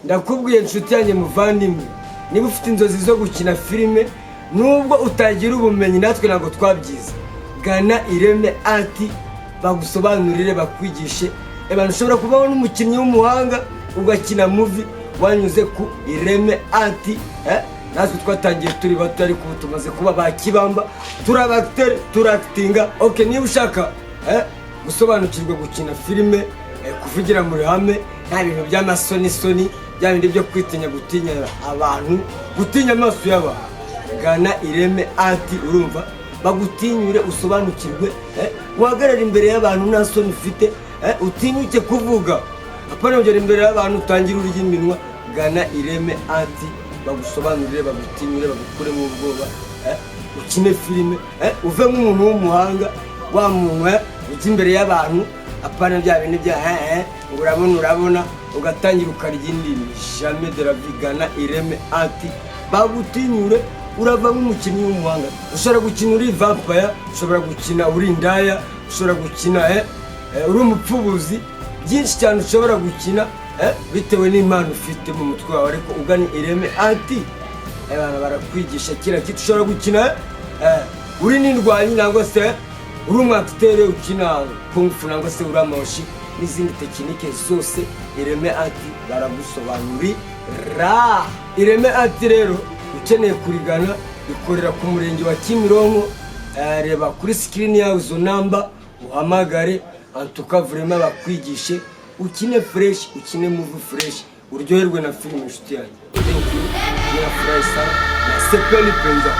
ndakubwiye inshuti yanjye muvandimwe, niba ufite inzozi zo gukina filime nubwo utagira ubumenyi natwe ntabwo twabyiza, gana IREME ART bagusobanurire bakwigishe abantu ushobora kubaho n'umukinnyi w'umuhanga ugakina movie wanyuze ku IREME ART. Natwe twatangiye turi bato ariko tumaze kuba bakibamba, turabatere turakitinga. Okay, niba ushaka gusobanukirwa gukina filime, kuvugira muri hame, nta bintu by'amasoni bya bindi byo kwitinya gutinya abantu, gutinya amaso y'abantu, gana IREME ART urumva bagutinyure usobanukirwe, uhagarara imbere y'abantu nta soni ufite, utinyuke kuvuga, apana ugera imbere y'abantu utangira urya iminwa. Gana IREME ART bagusobanurire bagutinyure bagukure mu bwoba, ukine filime, uve nk'umuntu w'umuhanga wa muntu ujya imbere y'abantu, apana bya bindi bya urabona ugatangira ukarya indimi. Jamais de la vie. Gana IREME ART bagutinyure urava nk'umukinnyi w'umuhanga. Ushobora gukina uri vampire, ushobora gukina uri indaya, ushobora gukina uri umupfubuzi, byinshi cyane ushobora gukina bitewe n'impano ufite mu mutwe wawe. Ariko ugana IREME ART abantu barakwigisha kira kitu. Ushobora gukina uri n'indwanyi nangwa se uri umwakitere ukina kung fu nangwa se uri amaoshi n'izindi tekinike zose, IREME ART baragusobanurira. IREME ART rero ukeneye kurigana ikorera ku murenge wa Kimironko. Reba kuri screen yawe izo namba uhamagare, antuka vraiment bakwigishe ukine fresh, ukine movie fresh, uryoherwe na filime inshuti yanjye. Thank you. Ni afurahi sana na sepeli penza.